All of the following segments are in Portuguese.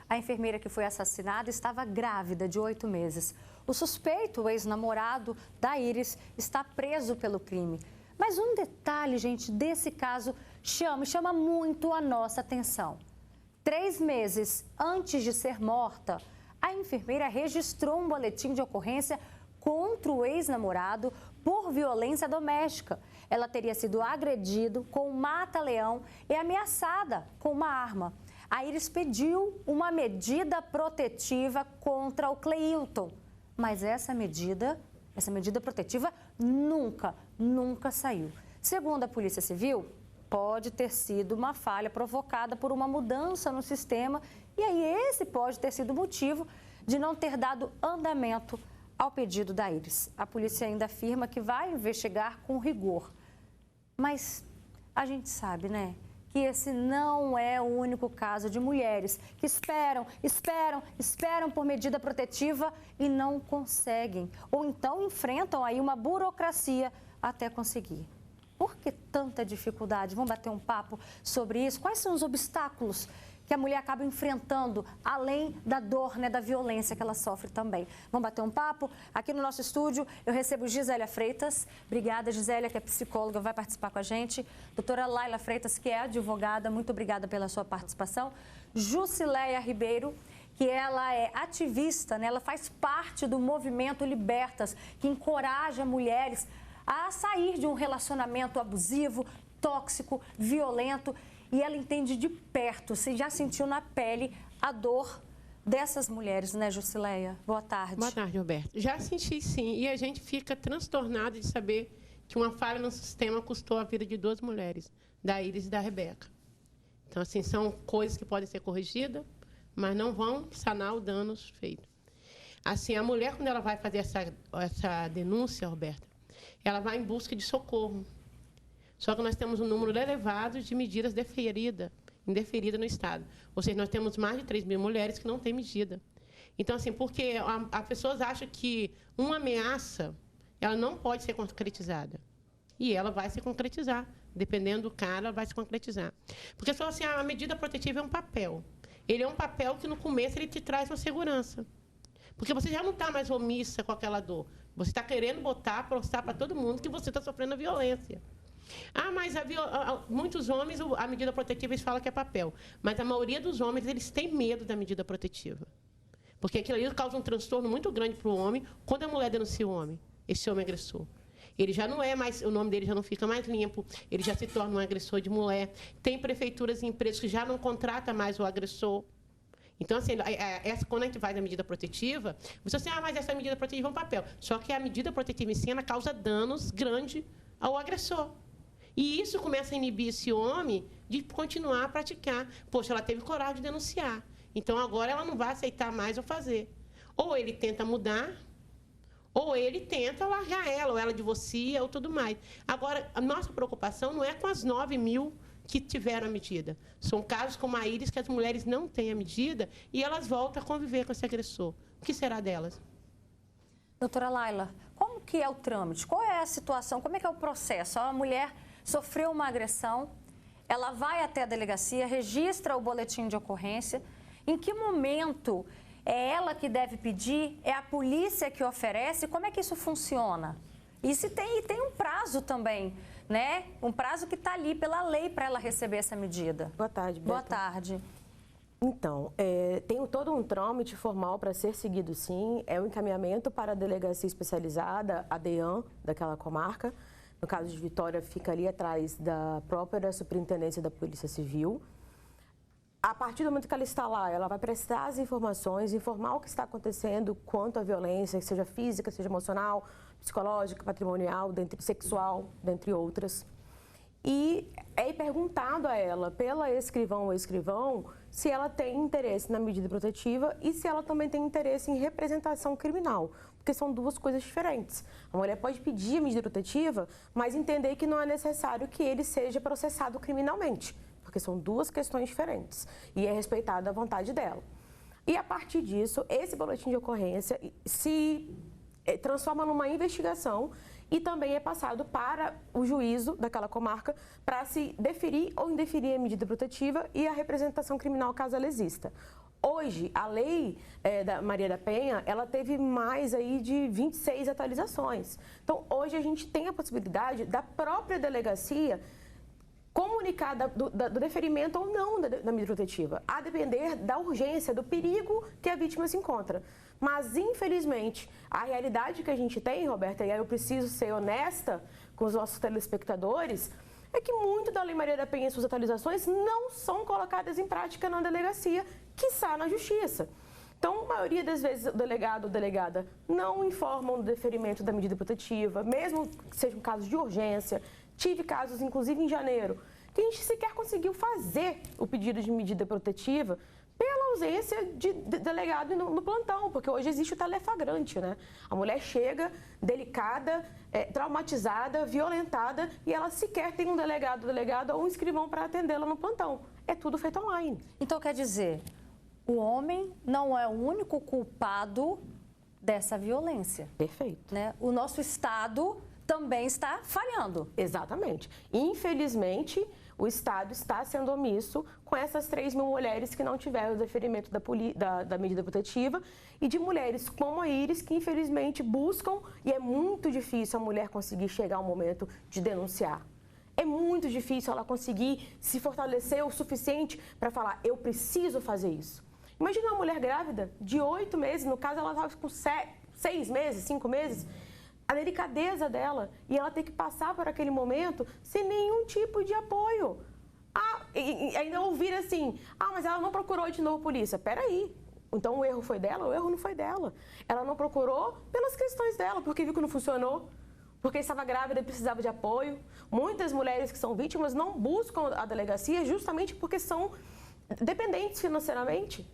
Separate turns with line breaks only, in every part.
A enfermeira que foi assassinada estava grávida de 8 meses. O suspeito, o ex-namorado da Iris, está preso pelo crime. Mas um detalhe, gente, desse caso chama muito a nossa atenção. 3 meses antes de ser morta, a enfermeira registrou um boletim de ocorrência contra o ex-namorado por violência doméstica. Ela teria sido agredida com um mata-leão e ameaçada com uma arma. A Iris pediu uma medida protetiva contra o Cleilton, mas essa medida protetiva nunca saiu. Segundo a Polícia Civil, pode ter sido uma falha provocada por uma mudança no sistema e aí esse pode ter sido o motivo de não ter dado andamento ao pedido da Iris. A polícia ainda afirma que vai investigar com rigor. Mas a gente sabe, né, que esse não é o único caso de mulheres que esperam por medida protetiva e não conseguem. Ou então enfrentam aí uma burocracia até conseguir. Por que tanta dificuldade? Vamos bater um papo sobre isso? Quais são os obstáculos que a mulher acaba enfrentando, além da dor, né, da violência que ela sofre também? Vamos bater um papo? Aqui no nosso estúdio eu recebo Gisélia Freitas. Obrigada, Gisélia, que é psicóloga, vai participar com a gente. Doutora Laila Freitas, que é advogada, muito obrigada pela sua participação. Jusileia Ribeiro, que ela é ativista, né? Ela faz parte do movimento Libertas, que encoraja mulheres a sair de um relacionamento abusivo, tóxico, violento. E ela entende de perto, você já sentiu na pele a dor dessas mulheres, né, Jusileia? Boa tarde.
Boa tarde, Roberto. Já senti, sim, e a gente fica transtornado de saber que uma falha no sistema custou a vida de 2 mulheres, da Iris e da Rebeca. Então, assim, são coisas que podem ser corrigidas, mas não vão sanar os danos feitos. Assim, a mulher, quando ela vai fazer essa denúncia, Roberto, ela vai em busca de socorro. Só que nós temos um número elevado de medidas indeferidas no Estado. Ou seja, nós temos mais de 3 mil mulheres que não têm medida. Então, assim, porque as pessoas acham que uma ameaça, ela não pode ser concretizada. E ela vai se concretizar. Dependendo do cara, ela vai se concretizar. Porque só assim, a medida protetiva é um papel. Ele é um papel que, no começo, ele te traz uma segurança. Porque você já não está mais omissa com aquela dor. Você está querendo postar para todo mundo que você está sofrendo a violência. Ah, mas muitos homens, a medida protetiva, eles falam que é papel. Mas a maioria dos homens, eles têm medo da medida protetiva. Porque aquilo ali causa um transtorno muito grande para o homem quando a mulher denuncia o homem, esse homem agressor. Ele já não é mais, o nome dele já não fica mais limpo, ele já se torna um agressor de mulher. Tem prefeituras e empresas que já não contratam mais o agressor. Então, assim, quando a gente vai na medida protetiva, você assim, mas essa medida protetiva é um papel. Só que a medida protetiva em si, ela causa danos grandes ao agressor. E isso começa a inibir esse homem de continuar a praticar. Poxa, ela teve coragem de denunciar. Então, agora ela não vai aceitar mais ou fazer. Ou ele tenta mudar, ou ele tenta largar ela, ou ela divorcia, ou tudo mais. Agora, a nossa preocupação não é com as 9 mil que tiveram a medida. São casos como a Iris, que as mulheres não têm a medida e elas voltam a conviver com esse agressor. O que será delas?
Doutora Laila, como que é o trâmite? Qual é a situação? Como é que é o processo? A mulher sofreu uma agressão, ela vai até a delegacia, registra o boletim de ocorrência. Em que momento é ela que deve pedir? É a polícia que oferece? Como é que isso funciona? E se tem um prazo também, né? Um prazo que está ali pela lei para ela receber essa medida.
Boa tarde, Beto.
Boa tarde.
Então, tem todo um trâmite formal para ser seguido, sim. É o encaminhamento para a delegacia especializada, a DEAN, daquela comarca. No caso de Vitória, fica ali atrás da própria Superintendência da Polícia Civil. A partir do momento que ela está lá, ela vai prestar as informações, informar o que está acontecendo quanto à violência, seja física, seja emocional, psicológica, patrimonial, sexual, dentre outras. E é perguntado a ela, pela escrivão ou escrivão, se ela tem interesse na medida protetiva e se ela também tem interesse em representação criminal, porque são duas coisas diferentes. A mulher pode pedir a medida protetiva, mas entender que não é necessário que ele seja processado criminalmente, porque são duas questões diferentes e é respeitada a vontade dela. E a partir disso, esse boletim de ocorrência se transforma numa investigação e também é passado para o juízo daquela comarca para se deferir ou indeferir a medida protetiva e a representação criminal caso ela exista. Hoje, a lei da Maria da Penha, ela teve mais aí de 26 atualizações. Então, hoje a gente tem a possibilidade da própria delegacia comunicar do deferimento ou não da medida protetiva, a depender da urgência, do perigo que a vítima se encontra. Mas, infelizmente, a realidade que a gente tem, Roberta, e aí eu preciso ser honesta com os nossos telespectadores, é que muito da Lei Maria da Penha e suas atualizações não são colocadas em prática na delegacia, quiçá na justiça. Então, a maioria das vezes, o delegado ou delegada não informam do deferimento da medida protetiva, mesmo que sejam casos de urgência. Tive casos, inclusive em janeiro, que a gente sequer conseguiu fazer o pedido de medida protetiva pela ausência de delegado no plantão, porque hoje existe o teleflagrante, né? A mulher chega delicada, traumatizada, violentada, e ela sequer tem um delegado ou um escrivão para atendê-la no plantão. É tudo feito online.
Então, quer dizer, o homem não é o único culpado dessa violência.
Perfeito.
Né? O nosso Estado também está falhando.
Exatamente. Infelizmente, o Estado está sendo omisso com essas 3 mil mulheres que não tiveram o deferimento da medida protetiva e de mulheres como a Iris que, infelizmente, buscam, e é muito difícil a mulher conseguir chegar ao momento de denunciar. É muito difícil ela conseguir se fortalecer o suficiente para falar, eu preciso fazer isso. Imagina uma mulher grávida de 8 meses, no caso ela estava com 6 meses, 5 meses, a delicadeza dela e ela ter que passar por aquele momento sem nenhum tipo de apoio. E ainda ouvir assim, mas ela não procurou de novo a polícia. Peraí, então o erro foi dela? O erro não foi dela. Ela não procurou pelas questões dela, porque viu que não funcionou, porque estava grávida e precisava de apoio. Muitas mulheres que são vítimas não buscam a delegacia justamente porque são dependentes financeiramente.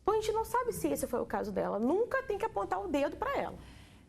Então a gente não sabe se esse foi o caso dela. Nunca tem que apontar o dedo para ela.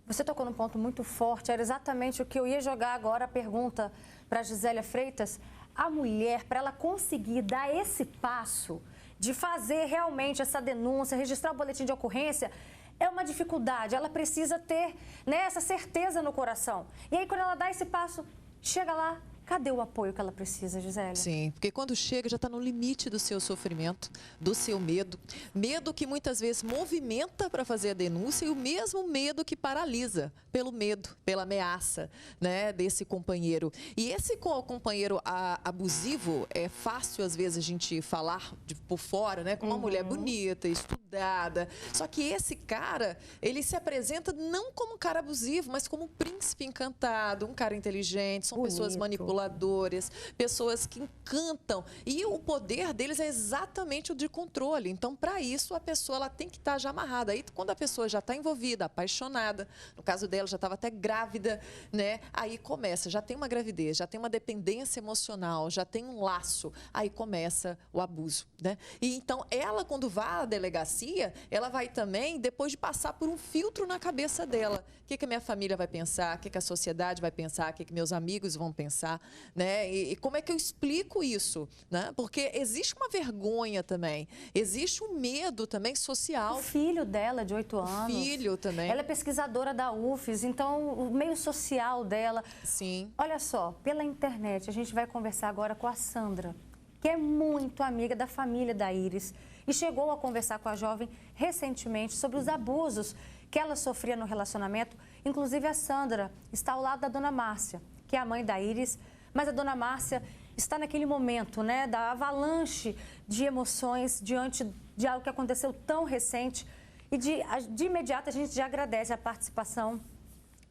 Você tocou num ponto muito forte, era exatamente o que eu ia jogar agora, a pergunta para a Gisélia Freitas. A mulher, para ela conseguir dar esse passo de fazer realmente essa denúncia, registrar o boletim de ocorrência, é uma dificuldade. Ela precisa ter, né, essa certeza no coração. E aí, quando ela dá esse passo, chega lá, cadê o apoio que ela precisa, Gisélia?
Sim, porque quando chega já está no limite do seu sofrimento, do seu medo. Medo que muitas vezes movimenta para fazer a denúncia e o mesmo medo que paralisa, pelo medo, pela ameaça, né, desse companheiro. E esse companheiro abusivo, é fácil às vezes a gente falar por fora, né, como uma mulher bonita, estudada. Só que esse cara, ele se apresenta não como um cara abusivo, mas como um príncipe encantado, um cara inteligente, são pessoas manipuladoras, pessoas que encantam. E o poder deles é exatamente o de controle. Então, para isso, a pessoa ela tem que estar já amarrada. Aí, quando a pessoa já está envolvida, apaixonada, no caso dela, já estava até grávida, né? Aí começa, já tem uma gravidez, já tem uma dependência emocional, já tem um laço. Aí começa o abuso, né? E então, ela, quando vai à delegacia, ela vai também, depois de passar por um filtro na cabeça dela. O que a minha família vai pensar? O que a sociedade vai pensar? O que meus amigos vão pensar? Né? E como é que eu explico isso? Né? Porque existe uma vergonha também, existe um medo também social.
O filho dela, de 8 anos.
O filho também.
Ela é pesquisadora da UFES, então o meio social dela.
Sim.
Olha só, pela internet, a gente vai conversar agora com a Sandra, que é muito amiga da família da Iris e chegou a conversar com a jovem recentemente sobre os abusos que ela sofria no relacionamento. Inclusive, a Sandra está ao lado da dona Márcia, que é a mãe da Iris, mas a dona Márcia está naquele momento, né, da avalanche de emoções diante de algo que aconteceu tão recente. E de imediato a gente já agradece a participação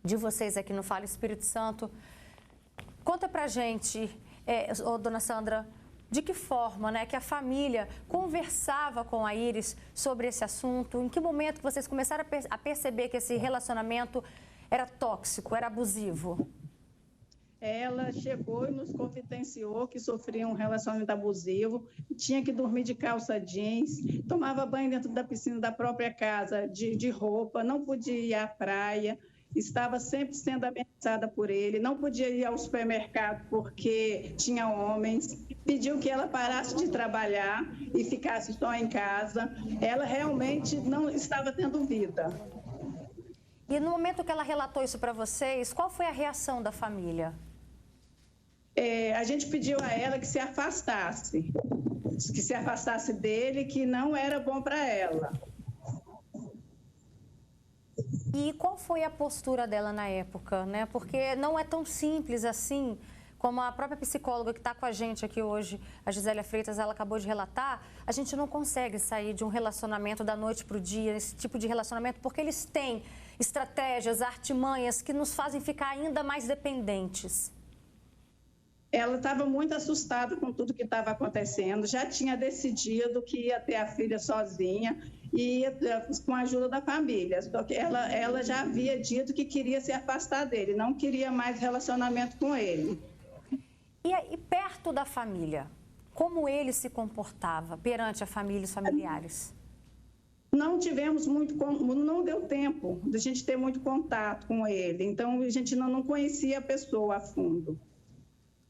de vocês aqui no Fala Espírito Santo. Conta pra gente, dona Sandra, de que forma, né, que a família conversava com a Iris sobre esse assunto? Em que momento que vocês começaram a perceber que esse relacionamento era tóxico, era abusivo?
Ela chegou e nos confidenciou que sofria um relacionamento abusivo, tinha que dormir de calça jeans, tomava banho dentro da piscina da própria casa, de roupa, não podia ir à praia, estava sempre sendo ameaçada por ele, não podia ir ao supermercado porque tinha homens, pediu que ela parasse de trabalhar e ficasse só em casa. Ela realmente não estava tendo vida.
E no momento que ela relatou isso para vocês, qual foi a reação da família?
A gente pediu a ela que se afastasse, que se afastasse dele, que não era bom para ela.
E qual foi a postura dela na época, né? Porque não é tão simples assim, como a própria psicóloga que está com a gente aqui hoje, a Gisélia Freitas, ela acabou de relatar, a gente não consegue sair de um relacionamento da noite para o dia, esse tipo de relacionamento, porque eles têm estratégias, artimanhas que nos fazem ficar ainda mais dependentes.
Ela estava muito assustada com tudo que estava acontecendo, já tinha decidido que ia ter a filha sozinha e com a ajuda da família. Só que ela já havia dito que queria se afastar dele, não queria mais relacionamento com ele.
E perto da família, como ele se comportava perante a família e os familiares?
Não tivemos não deu tempo de a gente ter muito contato com ele, então a gente não conhecia a pessoa a fundo.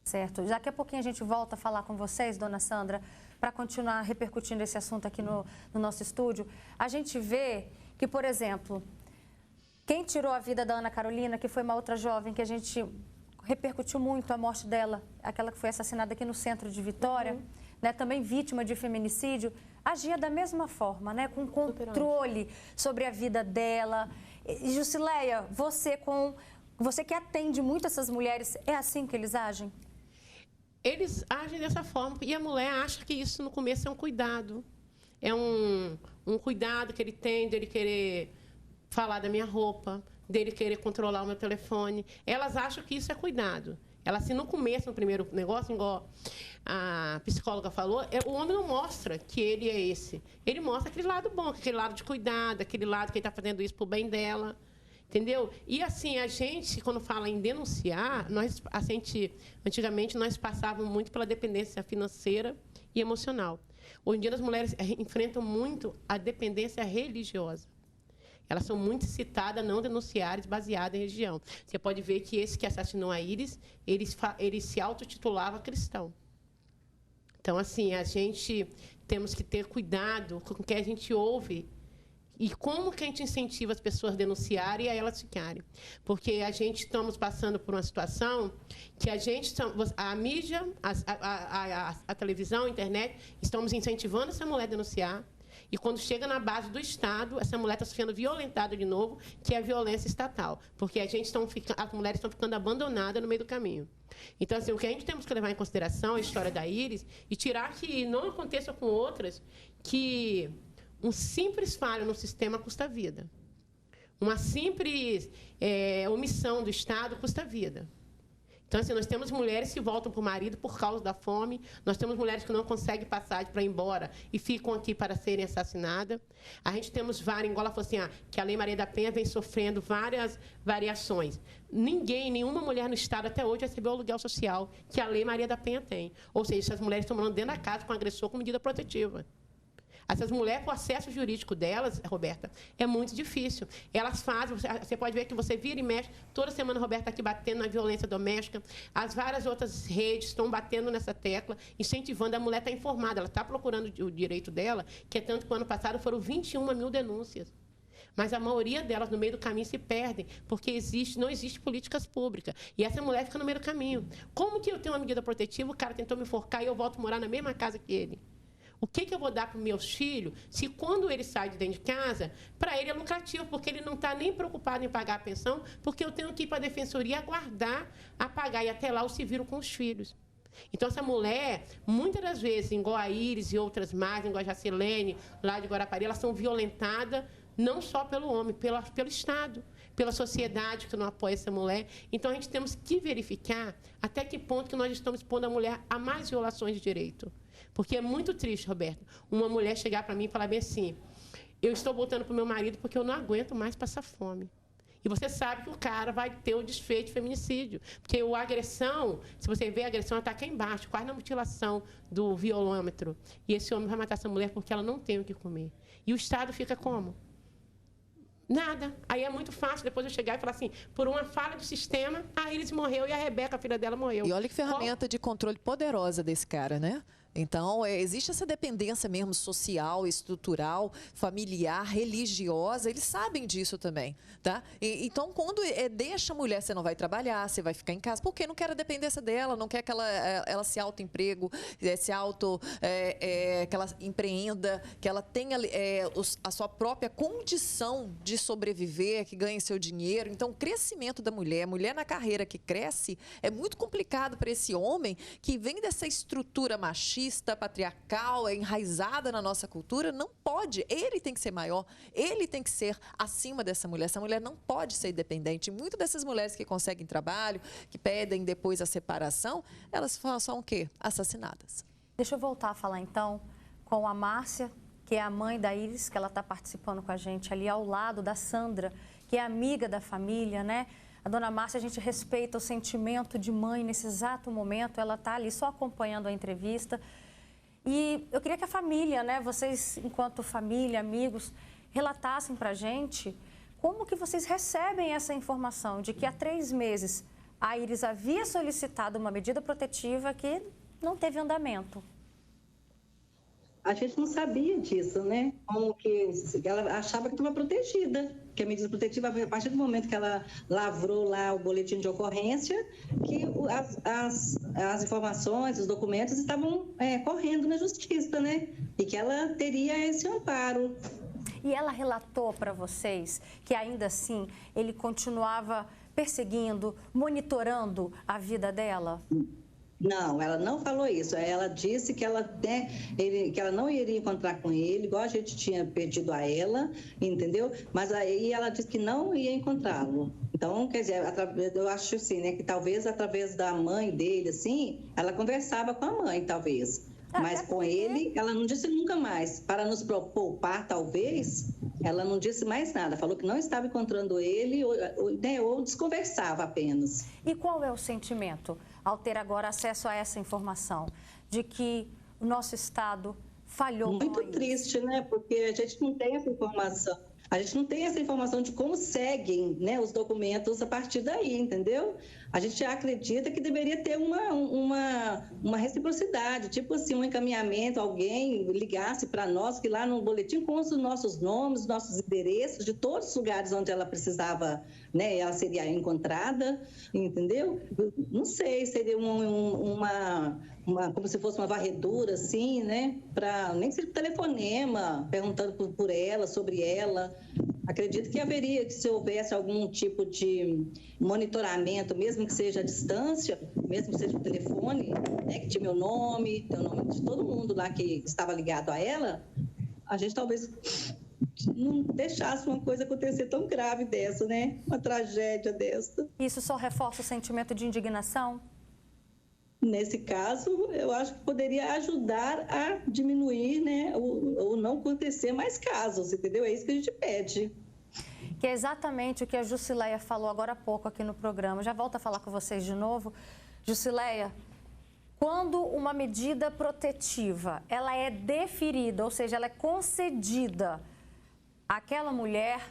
Certo. Daqui a pouquinho a gente volta a falar com vocês, dona Sandra, para continuar repercutindo esse assunto aqui no nosso estúdio. A gente vê que, por exemplo, quem tirou a vida da Ana Carolina, que foi uma outra jovem que a gente repercutiu muito a morte dela, aquela que foi assassinada aqui no centro de Vitória, né, também vítima de feminicídio, agia da mesma forma, né, com controle sobre a vida dela. E, Jusileia, você que atende muito essas mulheres, é assim que eles agem?
Eles agem dessa forma e a mulher acha que isso no começo é um cuidado. É um cuidado que ele tem dele querer falar da minha roupa, dele querer controlar o meu telefone. Elas acham que isso é cuidado. Ela, assim, no começo, no primeiro negócio, igual a psicóloga falou, o homem não mostra que ele é esse. Ele mostra aquele lado bom, aquele lado de cuidado, aquele lado que ele está fazendo isso para o bem dela. Entendeu? E, assim, a gente, quando fala em denunciar, antigamente, nós passávamos muito pela dependência financeira e emocional. Hoje em dia, as mulheres enfrentam muito a dependência religiosa. Elas são muito citadas a não denunciares baseadas em religião. Você pode ver que esse que assassinou a Iris, ele se autotitulava cristão. Então, assim, a gente temos que ter cuidado com o que a gente ouve e como que a gente incentiva as pessoas a denunciarem e a elas ficarem. Porque a gente estamos passando por uma situação que a mídia, a televisão, a internet, estamos incentivando essa mulher a denunciar. E quando chega na base do Estado, essa mulher está sendo violentada de novo, que é a violência estatal. Porque as mulheres estão ficando abandonadas no meio do caminho. Então, assim, o que a gente temos que levar em consideração é a história da Iris e tirar que não aconteça com outras, que um simples falho no sistema custa vida. Uma simples omissão do Estado custa vida. Então, assim, nós temos mulheres que voltam para o marido por causa da fome, nós temos mulheres que não conseguem passagem para ir embora e ficam aqui para serem assassinadas. A gente temos várias, igual ela falou assim, que a Lei Maria da Penha vem sofrendo várias variações. Nenhuma mulher no Estado até hoje recebeu o aluguel social que a Lei Maria da Penha tem. Ou seja, essas mulheres estão morando dentro da casa com o agressor com medida protetiva. Essas mulheres, o acesso jurídico delas, Roberta, é muito difícil. Elas fazem, você pode ver que você vira e mexe, toda semana a Roberta está aqui batendo na violência doméstica, as várias outras redes estão batendo nessa tecla, incentivando, a mulher está informada, ela está procurando o direito dela, que é tanto que o ano passado foram 21 mil denúncias. Mas a maioria delas, no meio do caminho, se perdem, porque não existe políticas públicas. E essa mulher fica no meio do caminho. Como que eu tenho uma medida protetiva, o cara tentou me enforcar e eu volto a morar na mesma casa que ele? O que eu vou dar para os meus filhos se, quando ele sai de dentro de casa, para ele é lucrativo, porque ele não está nem preocupado em pagar a pensão, porque eu tenho que ir para a defensoria aguardar a pagar, e até lá eu se viro com os filhos. Então, essa mulher, muitas das vezes, igual a Iris e outras mais, igual a Jacilene, lá de Guarapari, elas são violentadas não só pelo homem, pelo Estado, pela sociedade que não apoia essa mulher. Então, a gente temos que verificar até que ponto que nós estamos expondo a mulher a mais violações de direito. Porque é muito triste, Roberto, uma mulher chegar para mim e falar bem assim, eu estou voltando para o meu marido porque eu não aguento mais passar fome. E você sabe que o cara vai ter o desfecho de feminicídio. Porque a agressão, se você vê a agressão, ela está aqui embaixo, quase na mutilação do violômetro. E esse homem vai matar essa mulher porque ela não tem o que comer. E o Estado fica como? Nada. Aí é muito fácil depois eu chegar e falar assim, por uma falha do sistema, a Iris morreu e a Rebeca, a filha dela, morreu.
E olha que ferramenta de controle poderosa desse cara, né? Então, existe essa dependência mesmo social, estrutural, familiar, religiosa, eles sabem disso também, tá? Então, quando deixa a mulher, você não vai trabalhar, você vai ficar em casa, porque não quer a dependência dela, não quer que ela se autoemprego, que ela empreenda, que ela tenha a sua própria condição de sobreviver, que ganhe seu dinheiro. Então, o crescimento da mulher, a mulher na carreira que cresce, é muito complicado para esse homem que vem dessa estrutura machista, patriarcal, enraizada na nossa cultura, não pode. Ele tem que ser maior, ele tem que ser acima dessa mulher. Essa mulher não pode ser independente. Muitas dessas mulheres que conseguem trabalho, que pedem depois a separação, elas são o quê? Assassinadas.
Deixa eu voltar a falar então com a Márcia, que é a mãe da Iris, que ela está participando com a gente ali ao lado da Sandra, que é amiga da família, né? A dona Márcia, a gente respeita o sentimento de mãe nesse exato momento, ela está ali só acompanhando a entrevista. E eu queria que a família, né, vocês, enquanto família, amigos, relatassem para a gente como que vocês recebem essa informação de que há 3 meses a Iris havia solicitado uma medida protetiva que não teve andamento.
A gente não sabia disso, né? Como que ela achava que estava protegida, que a medida protetiva, a partir do momento que ela lavrou lá o boletim de ocorrência, que as informações, os documentos estavam correndo na justiça, né? E que ela teria esse amparo.
E ela relatou para vocês que ainda assim ele continuava perseguindo, monitorando a vida dela?
Não, ela não falou isso. Ela disse que ela não iria encontrar com ele, igual a gente tinha pedido a ela, entendeu? Mas aí ela disse que não ia encontrá-lo. Então, quer dizer, eu acho assim, né, que talvez através da mãe dele, assim, ela conversava com a mãe, talvez. Mas com ele, ela não disse nunca mais. Para nos poupar, talvez, ela não disse mais nada. Falou que não estava encontrando ele ou desconversava apenas.
E qual é o sentimento ao ter agora acesso a essa informação de que o nosso Estado falhou?
Muito triste, né? Porque a gente não tem essa informação. A gente não tem essa informação de como seguem, né, os documentos a partir daí, entendeu? A gente acredita que deveria ter uma reciprocidade, tipo assim, um encaminhamento, alguém ligasse para nós, que lá no boletim consta os nossos nomes, nossos endereços, de todos os lugares onde ela precisava, né, ela seria encontrada, entendeu? Não sei, seria como se fosse uma varredura, assim, né? Nem que seja telefonema, perguntando por ela, sobre ela. Acredito que haveria, que se houvesse algum tipo de monitoramento, mesmo que seja à distância, mesmo que seja por telefone, né, que tinha meu nome, tem o nome de todo mundo lá que estava ligado a ela, a gente talvez não deixasse uma coisa acontecer tão grave dessa, né? Uma tragédia dessa.
Isso só reforça o sentimento de indignação?
Nesse caso, eu acho que poderia ajudar a diminuir, né, ou não acontecer mais casos, entendeu? É isso que a gente pede.
Que é exatamente o que a Jusileia falou agora há pouco aqui no programa. Já volto a falar com vocês de novo. Jusileia, quando uma medida protetiva, ela é deferida, ou seja, ela é concedida àquela mulher,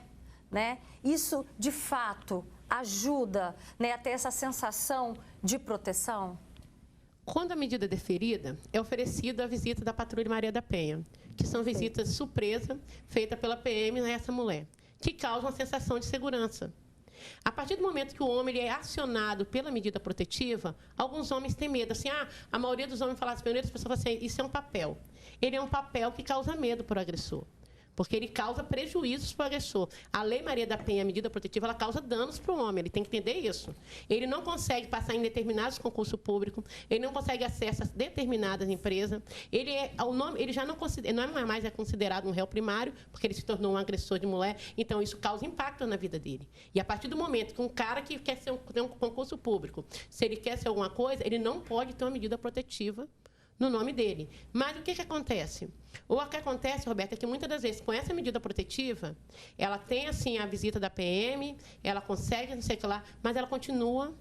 né, isso, de fato, ajuda, né, a ter essa sensação de proteção?
Quando a medida é deferida, é oferecida a visita da Patrulha Maria da Penha, que são visitas surpresa feitas pela PM a essa mulher, que causam uma sensação de segurança. A partir do momento que o homem ele é acionado pela medida protetiva, alguns homens têm medo. Assim, a maioria dos homens fala assim, a maioria das pessoas fala assim, isso é um papel. Ele é um papel que causa medo para o agressor, porque ele causa prejuízos para o agressor. A Lei Maria da Penha, a medida protetiva, ela causa danos para o homem, ele tem que entender isso. Ele não consegue passar em determinados concursos públicos, ele não consegue acesso a determinadas empresas, ele já não é mais considerado um réu primário, porque ele se tornou um agressor de mulher, então isso causa impacto na vida dele. E a partir do momento que um cara que quer ter um concurso público, se ele quer ser alguma coisa, ele não pode ter uma medida protetiva no nome dele. Mas o que acontece? O que acontece, Roberta, é que muitas das vezes, com essa medida protetiva, ela tem, assim, a visita da PM, ela consegue, não sei o que lá, mas ela continua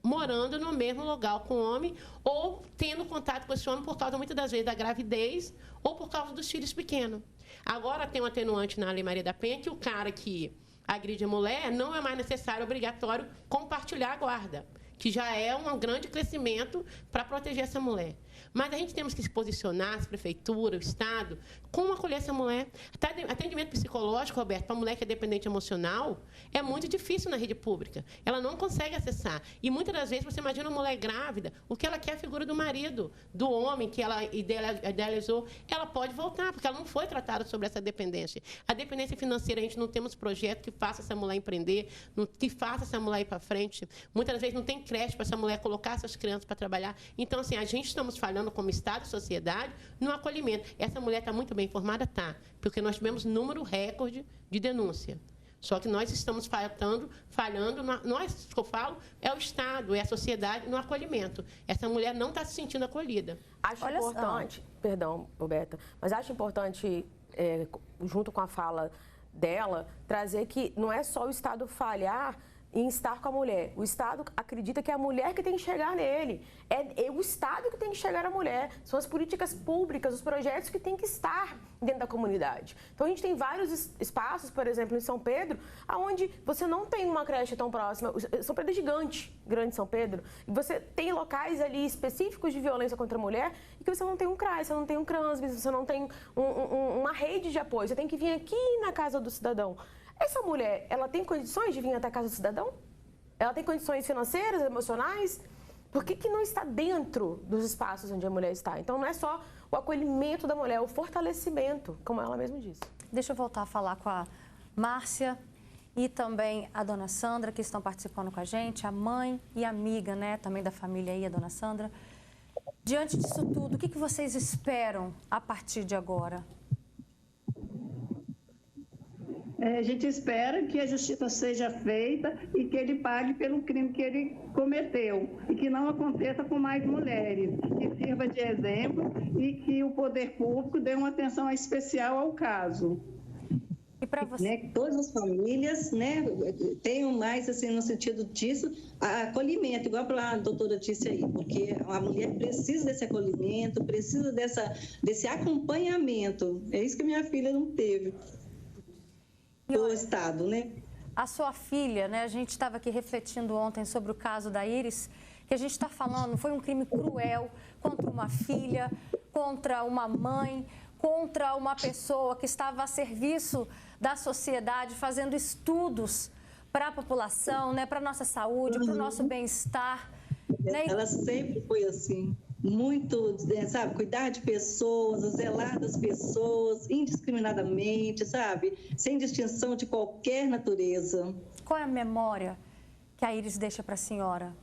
morando no mesmo lugar com o homem ou tendo contato com esse homem por causa, muitas das vezes, da gravidez ou por causa dos filhos pequenos. Agora, tem um atenuante na Lei Maria da Penha que o cara que agride a mulher não é mais necessário, obrigatório, compartilhar a guarda, que já é um grande crescimento para proteger essa mulher. Mas a gente temos que se posicionar, as prefeituras, o Estado, como acolher essa mulher. Atendimento psicológico, Roberto, para a mulher que é dependente emocional, é muito difícil na rede pública. Ela não consegue acessar. E muitas das vezes, você imagina uma mulher grávida, o que ela quer é a figura do marido, do homem que ela idealizou, ela pode voltar, porque ela não foi tratada sobre essa dependência. A dependência financeira, a gente não temos projeto que faça essa mulher empreender, que faça essa mulher ir para frente. Muitas vezes não tem creche para essa mulher colocar essas crianças para trabalhar. Então, assim, a gente estamos falhando como Estado e sociedade no acolhimento. Essa mulher está muito bem informada? Está, porque nós tivemos número recorde de denúncia. Só que nós estamos falhando, nós, que eu falo, é o Estado, é a sociedade no acolhimento. Essa mulher não está se sentindo acolhida.
Acho importante, perdão, Roberta, mas acho importante, junto com a fala dela, trazer que não é só o Estado falhar em estar com a mulher. O Estado acredita que é a mulher que tem que chegar nele. É o Estado que tem que chegar à mulher. São as políticas públicas, os projetos que têm que estar dentro da comunidade. Então, a gente tem vários espaços, por exemplo, em São Pedro, onde você não tem uma creche tão próxima. São Pedro é gigante, Grande São Pedro. E você tem locais ali específicos de violência contra a mulher e que você não tem um CRAS, você não tem um CRANSB, você não tem uma rede de apoio. Você tem que vir aqui na casa do cidadão. Essa mulher, ela tem condições de vir até a casa do cidadão? Ela tem condições financeiras, emocionais? Por que não está dentro dos espaços onde a mulher está? Então, não é só o acolhimento da mulher, é o fortalecimento, como ela mesma disse.
Deixa eu voltar a falar com a Márcia e também a dona Sandra, que estão participando com a gente, a mãe e amiga, né, também da família aí, a dona Sandra. Diante disso tudo, o que vocês esperam a partir de agora?
A gente espera que a justiça seja feita e que ele pague pelo crime que ele cometeu e que não aconteça com mais mulheres, que sirva de exemplo e que o poder público dê uma atenção especial ao caso.
E para você?
Né, todas as famílias, né, tenham mais, assim, no sentido disso, acolhimento, igual a doutora disse aí, porque a mulher precisa desse acolhimento, precisa desse acompanhamento. É isso que minha filha não teve. Do Estado, né?
A sua filha, né? A gente estava aqui refletindo ontem sobre o caso da Iris, que a gente está falando, foi um crime cruel contra uma filha, contra uma mãe, contra uma pessoa que estava a serviço da sociedade, fazendo estudos para a população, né? Para a nossa saúde, para o nosso bem-estar. Né?
Ela sempre foi assim. Muito, sabe, cuidar de pessoas, zelar das pessoas, indiscriminadamente, sabe, sem distinção de qualquer natureza.
Qual é a memória que a Iris deixa para a senhora?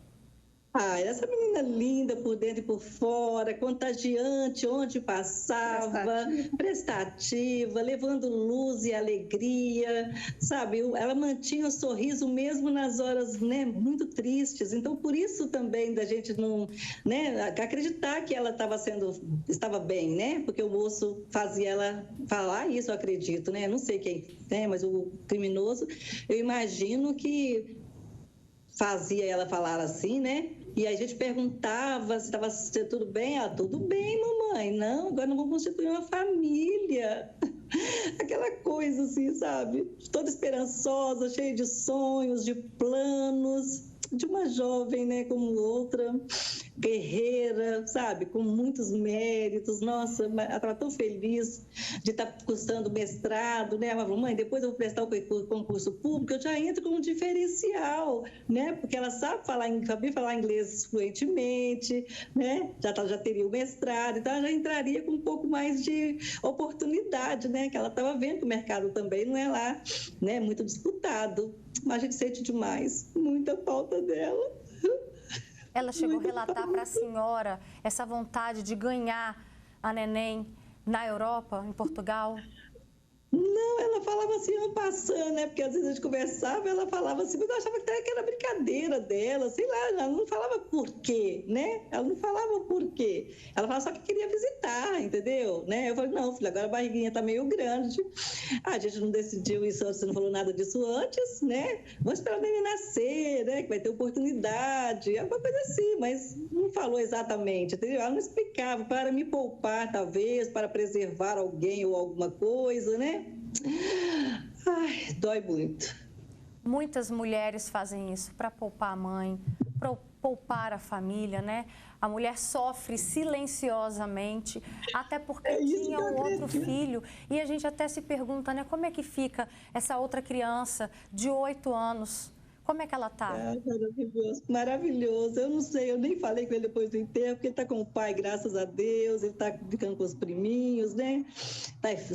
Essa menina linda por dentro e por fora, contagiante onde passava, prestativa, levando luz e alegria, sabe? Ela mantinha o sorriso mesmo nas horas, né, muito tristes. Então, por isso também da gente não, né, acreditar que ela estava bem, né? Porque o moço fazia ela falar isso, eu acredito, né? Não sei quem, né, mas o criminoso, eu imagino que fazia ela falar assim, né? E a gente perguntava se estava tudo bem. Tudo bem, mamãe. Não, agora não vamos constituir uma família. Aquela coisa assim, sabe? Toda esperançosa, cheia de sonhos, de planos, de uma jovem, né, como outra, guerreira, sabe? Com muitos méritos. Nossa, ela estava tão feliz de estar cursando mestrado, né? Ela falou, mãe, depois eu vou prestar o concurso público, eu já entro como diferencial, né? Porque ela sabia falar inglês fluentemente, né? Já teria o mestrado, então ela já entraria com um pouco mais de oportunidade, né? Que ela estava vendo que o mercado também não é lá, né? Muito disputado. Mas a gente sente demais, muita falta dela.
Ela chegou a relatar para a senhora essa vontade de ganhar a neném na Europa, em Portugal?
Não, ela falava assim, não passando, né? Porque às vezes a gente conversava, ela falava assim, mas eu achava que era brincadeira dela, sei lá, ela não falava por quê, né? Ela não falava por quê. Ela falava só que queria visitar, entendeu? Né? Eu falei, não, filha, agora a barriguinha tá meio grande. A gente não decidiu isso, você não falou nada disso antes, né? Vamos esperar o neném nascer, né? Que vai ter oportunidade, alguma coisa assim, mas não falou exatamente, entendeu? Ela não explicava, para me poupar, talvez, para preservar alguém ou alguma coisa, né? Ai, dói muito.
Muitas mulheres fazem isso para poupar a mãe, poupar a família, né? A mulher sofre silenciosamente, até porque tinha um outro filho. E a gente até se pergunta, né? Como é que fica essa outra criança de 8 anos? Como é que ela está?
Maravilhoso, maravilhoso. Eu não sei, eu nem falei com ele depois do enterro, porque ele está com o pai, graças a Deus, ele está ficando com os priminhos, né?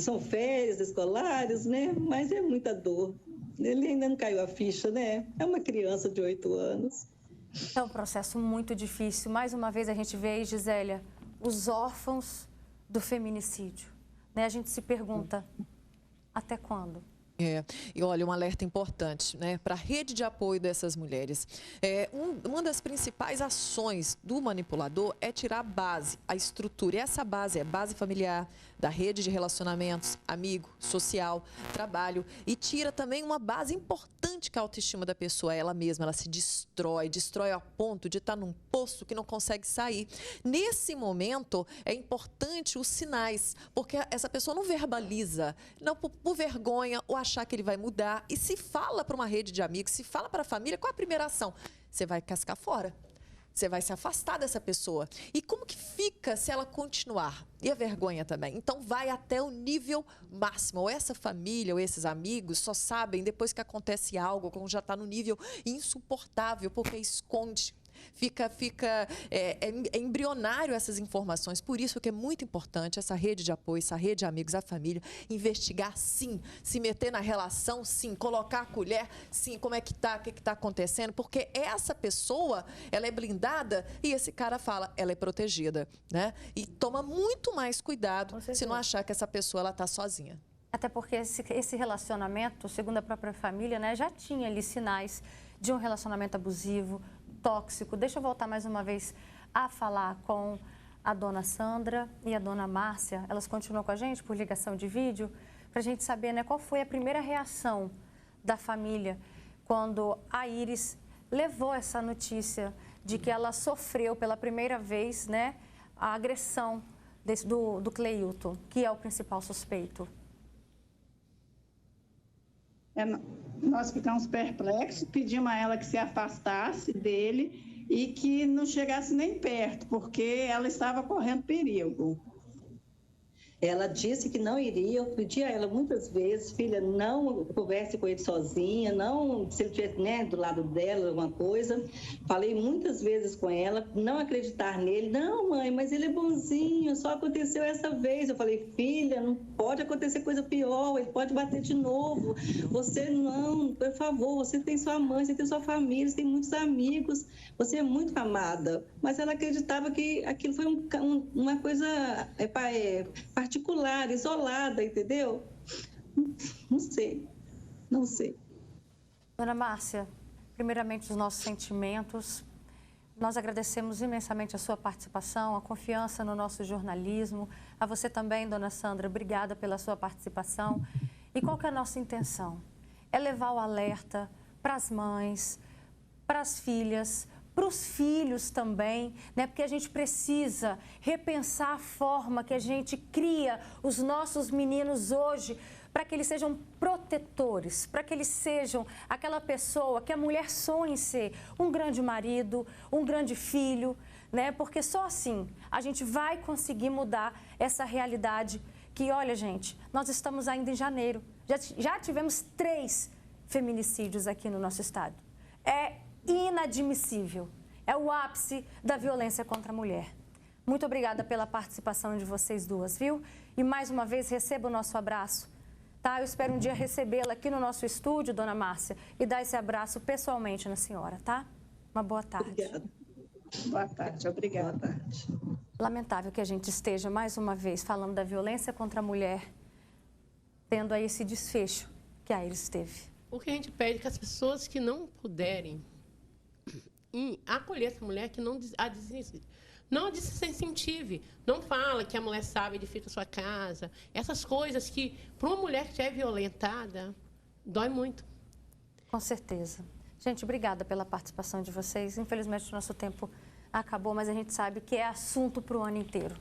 São férias escolares, né? Mas é muita dor. Ele ainda não caiu a ficha, né? É uma criança de 8 anos.
É um processo muito difícil. Mais uma vez a gente vê aí, Gisélia, os órfãos do feminicídio. Né? A gente se pergunta, até quando?
E olha, um alerta importante, né, para a rede de apoio dessas mulheres. Uma das principais ações do manipulador é tirar a base, a estrutura. E essa base é base familiar, da rede de relacionamentos, amigo, social, trabalho. E tira também uma base importante que a autoestima da pessoa, ela mesma, ela se destrói a ponto de estar num poço que não consegue sair. Nesse momento, é importante os sinais, porque essa pessoa não verbaliza, não por vergonha ou achar que ele vai mudar. E se fala para uma rede de amigos, se fala para a família, qual é a primeira ação? Você vai cascar fora. Você vai se afastar dessa pessoa. E como que fica se ela continuar? E a vergonha também. Então, vai até o nível máximo. Ou essa família, ou esses amigos só sabem depois que acontece algo, quando já está no nível insuportável, porque esconde. É embrionário essas informações. Por isso que é muito importante essa rede de apoio, essa rede de amigos, a família, investigar sim, se meter na relação sim, colocar a colher sim, como é que tá, o que está acontecendo, porque essa pessoa, ela é blindada e esse cara fala, ela é protegida, né? E toma muito mais cuidado se não achar que essa pessoa ela está sozinha.
Até porque esse relacionamento, segundo a própria família, né, já tinha ali sinais de um relacionamento abusivo, tóxico. Deixa eu voltar mais uma vez a falar com a dona Sandra e a dona Márcia. Elas continuam com a gente por ligação de vídeo, para a gente saber, né, qual foi a primeira reação da família quando a Iris levou essa notícia de que ela sofreu pela primeira vez, né, a agressão do Cleilton, que é o principal suspeito.
Nós ficamos perplexos, pedimos a ela que se afastasse dele e que não chegasse nem perto, porque ela estava correndo perigo.
Ela disse que não iria, eu pedi a ela muitas vezes, filha, não converse com ele sozinha, não, se ele estiver, né, do lado dela, alguma coisa. Falei muitas vezes com ela, não acreditar nele. Não, mãe, mas ele é bonzinho, só aconteceu essa vez. Eu falei, filha, não pode acontecer coisa pior, ele pode bater de novo. Você não, por favor, você tem sua mãe, você tem sua família, você tem muitos amigos, você é muito amada. Mas ela acreditava que aquilo foi uma coisa particular, isolada, entendeu? Não sei.
Dona Márcia, primeiramente os nossos sentimentos. Nós agradecemos imensamente a sua participação, a confiança no nosso jornalismo. A você também, dona Sandra, obrigada pela sua participação. E qual que é a nossa intenção? É levar o alerta para as mães, para as filhas, para os filhos também, né? Porque a gente precisa repensar a forma que a gente cria os nossos meninos hoje para que eles sejam protetores, para que eles sejam aquela pessoa que a mulher sonha em ser, um grande marido, um grande filho, né? Porque só assim a gente vai conseguir mudar essa realidade que, olha, gente, nós estamos ainda em janeiro, já tivemos 3 feminicídios aqui no nosso estado. É inadmissível. É o ápice da violência contra a mulher. Muito obrigada pela participação de vocês duas, viu? E mais uma vez receba o nosso abraço, tá? Eu espero um dia recebê-la aqui no nosso estúdio, dona Márcia, e dar esse abraço pessoalmente na senhora, tá? Uma boa tarde.
Obrigada.
Boa tarde, obrigada.
Boa tarde.
Lamentável que a gente esteja mais uma vez falando da violência contra a mulher, tendo aí esse desfecho que a Iris teve.
O que a gente pede é que as pessoas que não puderem acolher essa mulher, que não desincentive. Não fala que a mulher sabe, edifica sua casa. Essas coisas que, para uma mulher que já é violentada, dói muito.
Com certeza. Gente, obrigada pela participação de vocês. Infelizmente, o nosso tempo acabou, mas a gente sabe que é assunto para o ano inteiro.